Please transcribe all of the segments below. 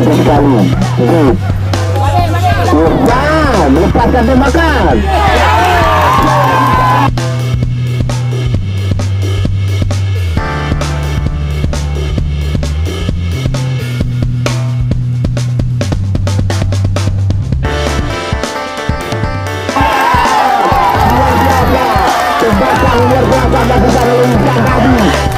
bagus sekali. Irfan melepaskan tembakan. Tembakan luar biasa dilakukan oleh Irfan tadi.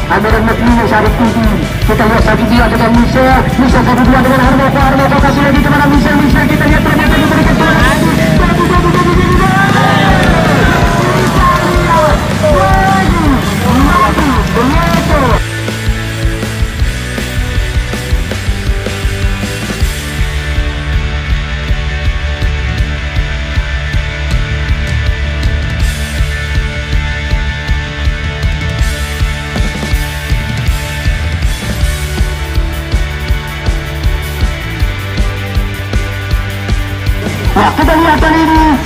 Amerik Mesmini Syarif Tinggi. Kita lihat satu dia dengan Michel satu dua dengan Harmoko kasih lagi kepada Michel kita lihat ternyata diberikan Nah, kita lihat kali ini.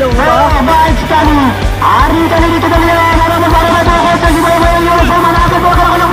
Oh, baik sekali. Hari kali ini kita lihat ada beberapa kosong di bawah yang sama nak kalau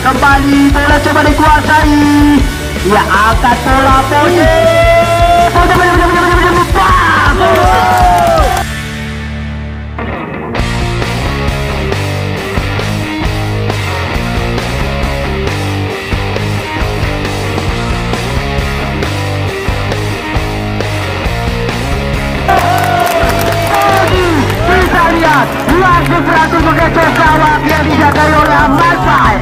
kembali bola coba dikuasai. Dia angkat bola Pode. Bisa lihat langsung beratur mengecoh gawang yang dijagai oleh Malpai.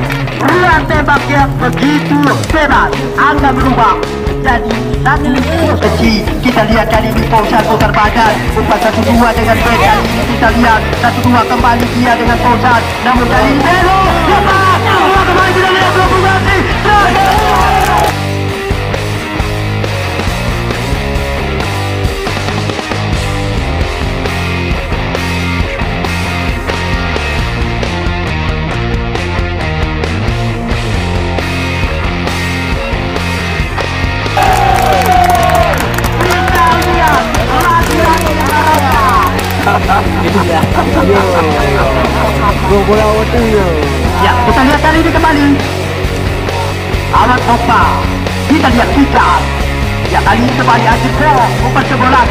Lihat tembaknya begitu bebas, angka berubah jadi sangat kecil. Kita lihat kali ini Fauzan putar badan, umpan 1-2 dengan back. Kali ini kita lihat 1-2 kembali dia dengan Fauzan, namun kali ini Belo lepas, kembali kita lihat belum berhenti. Bola waktu ya. Ya, kita lihat kali ini kembali. Alat Pogba. Kita lihat kita. Ya, kali ini kembali Aziz umpan ke bola.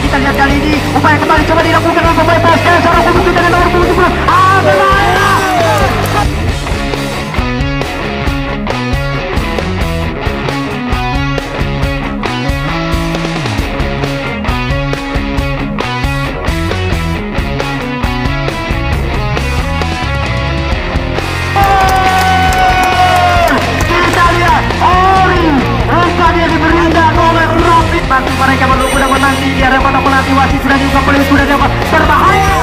Kita lihat kali ini upaya kembali coba dilakukan oleh pemain PSM. Seorang pembunuh dari nomor 70. Nanti mereka menunggu dan menanti di area kotak penalti. Wasit sudah juga polisi sudah dapat berbahaya.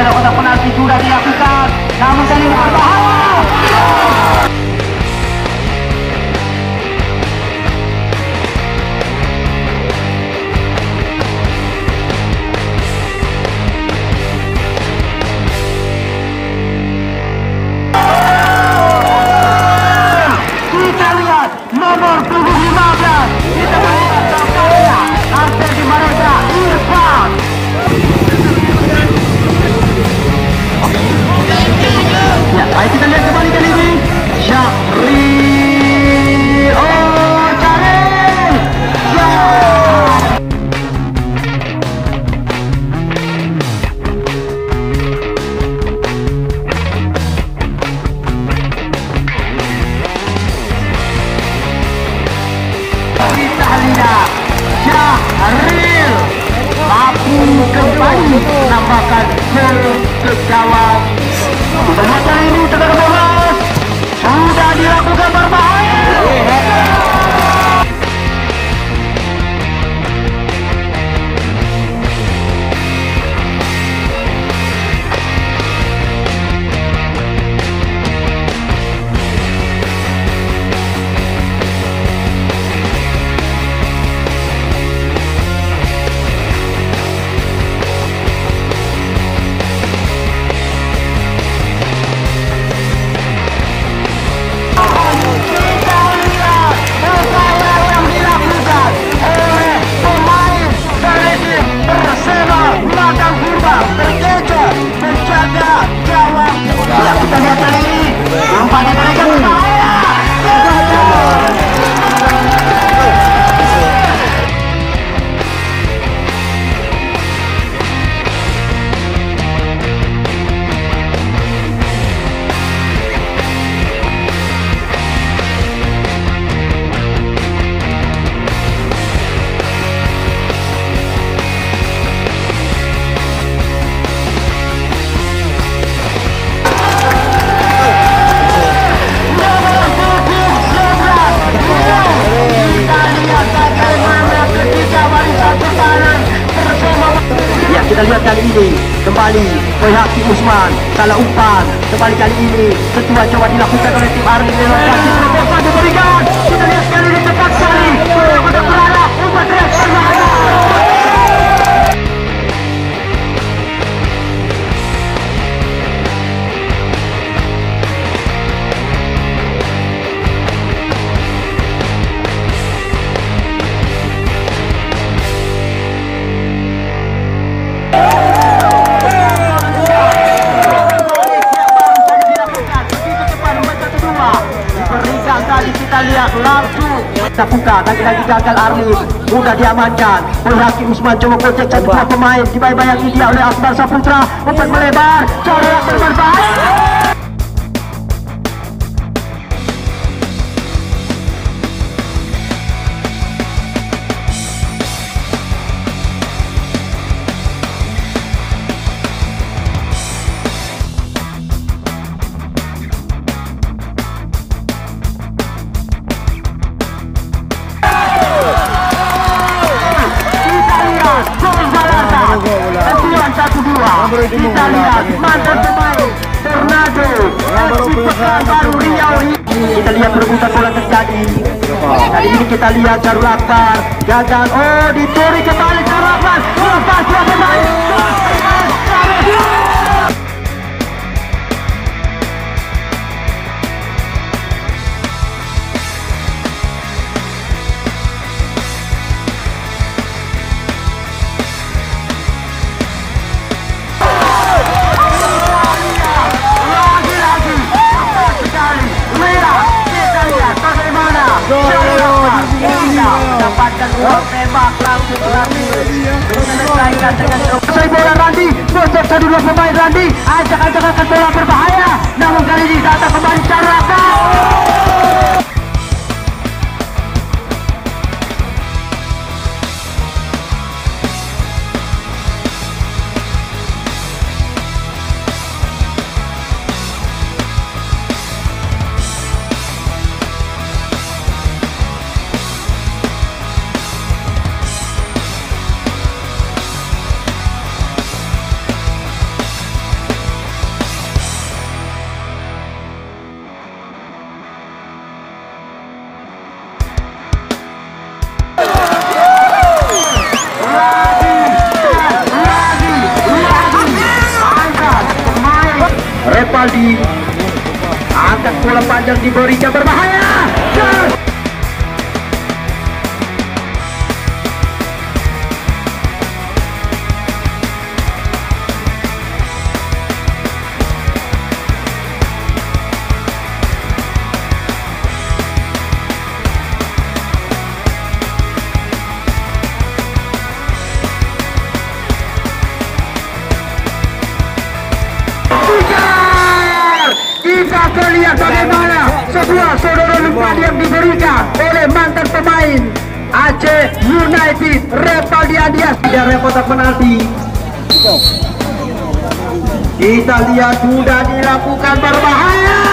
Kotak penalti sudah dilakukan, namun kali ini berbahaya. Kita lihat nomor 15. Kita lihat tampaknya Arthur di Marega Irfan. Ya, baik kita lihat kembali kali ini Syahri. Oh, Syahri. Kita lihat Syahri mampu kembali menambahkan gol ke gawang. Lihat kali ini tengah bola sudah dilakukan berbahaya. Kita lihat kali ini kembali Boyhaki Usman salah umpan kembali kali ini kedua coba dilakukan oleh tim Arli relokasi terobosan diberikan. Kita lihat kali ini cepat sekali sudah berada umpan teriak berbahaya. Kita lihat langsung terbuka lagi-lagi gagal Arlin mudah diamankan oleh Hakim Usman. Coba kocek satu dua pemain dibayang-bayangi dia oleh Akbar Saputra umpan melebar coba berbahaya. Kita lihat kita lihat mantan pemain Tornado baru Riau. Kita lihat perebutan bola terjadi. Kali ini kita lihat Darul Akbar gagal. Oh, dicuri kembali Darul Akbar. Lepas dua pemain. Dapatkan uang tembak langsung berhasil menyelesaikan dengan selesai bola Randi. Sosok dua pemain Randi ajak-ajakan bola berbahaya, namun kali ini datang kembali Darul Akbar. Repaldi angkat bola panjang diberikan berbahaya. Kita lihat bagaimana sebuah saudara umpan yang diberikan oleh mantan pemain Aceh United Repaldi Adias di area kotak penalti. Kita lihat sudah dilakukan berbahaya.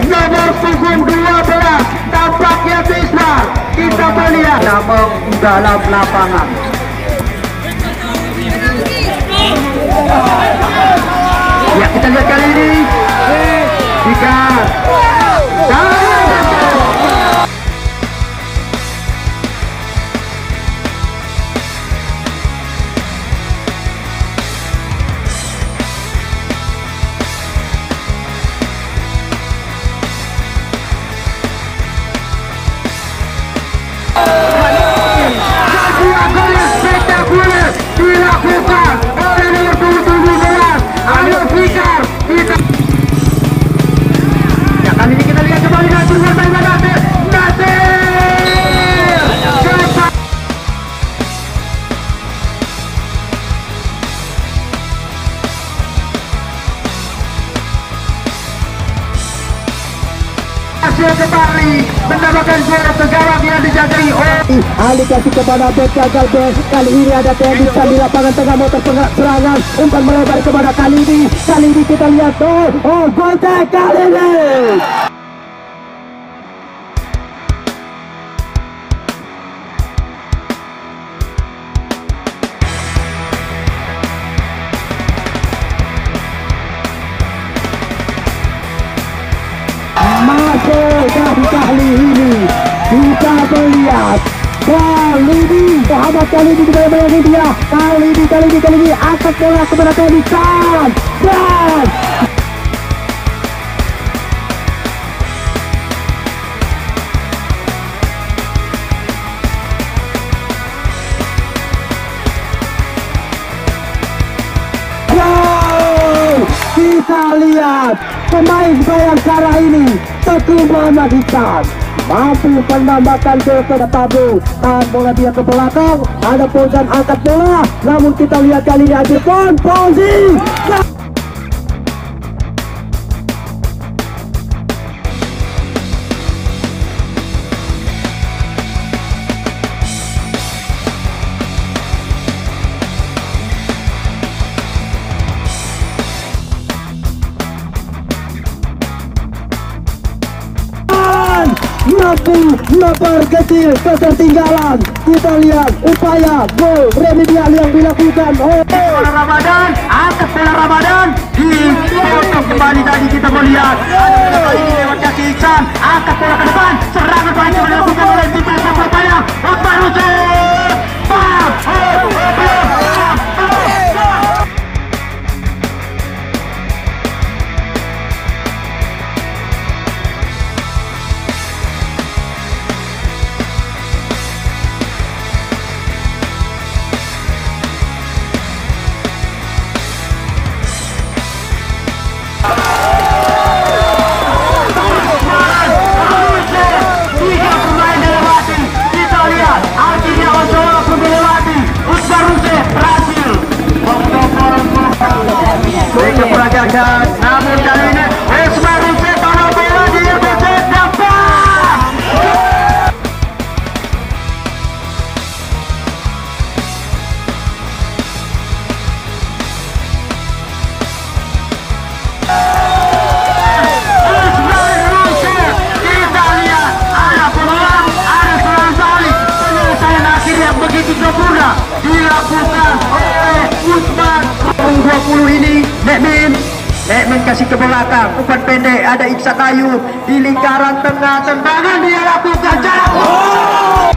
Nomor punggung 12 tampaknya bisa kita melihat namun dalam lapangan. Ya, kita lihat kali ini jika dilakukan oleh nomor 17 Alio Fikar. Ya, kali ini kita lihat kembali dan berbuat baik Nasir. Nasir kembali mendapatkan juara segala yang dijagai oleh Ali kasih kepada bek gagal bek. Kali ini ada tembakan di lapangan tengah motor serangan, umpan melebar kepada kali ini kita lihat gol kali ini. Masuk dan kali ini kita melihat kali ini Muhammad kali ini kita melihat dia kali ini angkat bola kepada tembakan dan kita lihat pemain Bayangkara ini Teguh Muhammad Hitam mampu menambahkan gol ke Pablo. Tahan bola dia ke belakang, ada Fauzan angkat bola, namun kita lihat kali ini akhir pun Fauzi. Mampu memperkecil ketertinggalan. Kita lihat upaya gol remedial yang dilakukan oleh Ramadan. Angkat bola Ramadan dipotong kembali. Tadi kita melihat ada kali ini lewat kaki Iksan. Angkat bola ke depan, serangan baik yang dilakukan oleh tim Persebaya. Umpan Hussein. Bam! Namun kali ini Ismail Hussein taruh bola dia berset dapat. Ismail Hussein, kita lihat ada peluang, ada serangan balik. Penyelesaian akhir yang begitu sempurna dilakukan oleh Usman. 20 ini Nekmin kasih ke belakang, umpan pendek, ada Iksan Ayu di lingkaran tengah, tendangan dia lakukan jarak.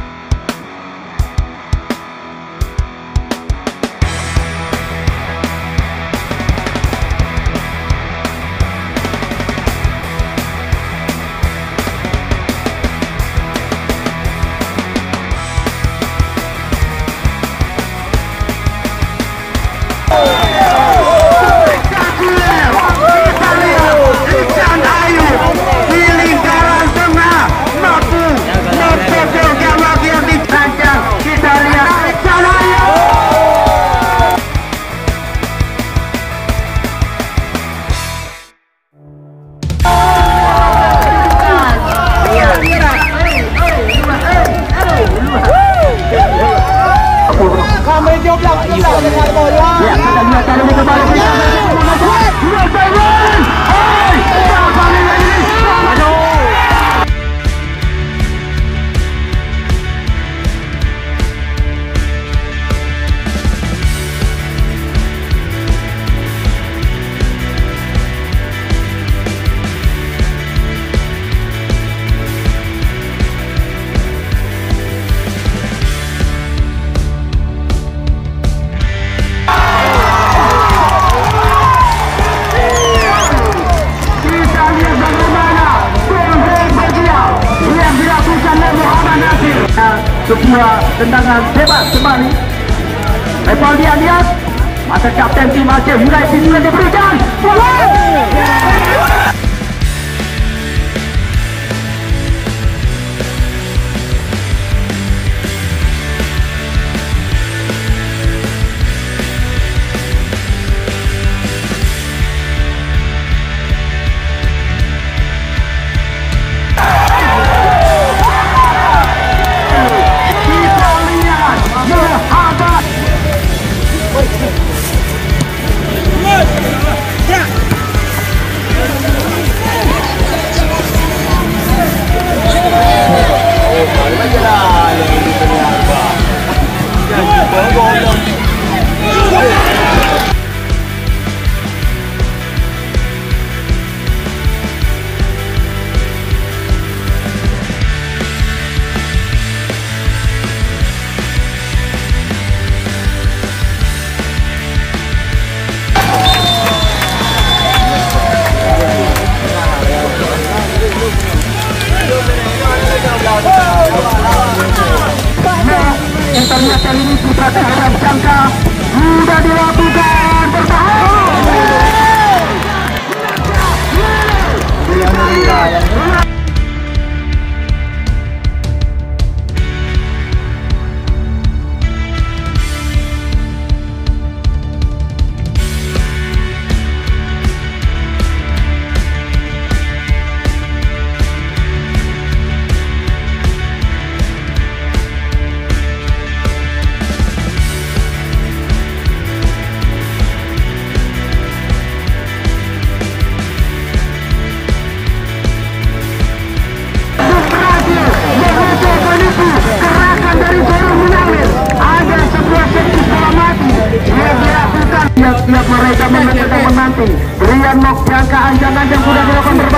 Sebuah tendangan bebas kembali. Lepas dia lihat, maka kapten tim Aceh mulai bisa diberikan. Ternyata kali ini putra terhadap jangka sudah dilakukan bertahan. tembok jangka ancaman yang sudah dilakukan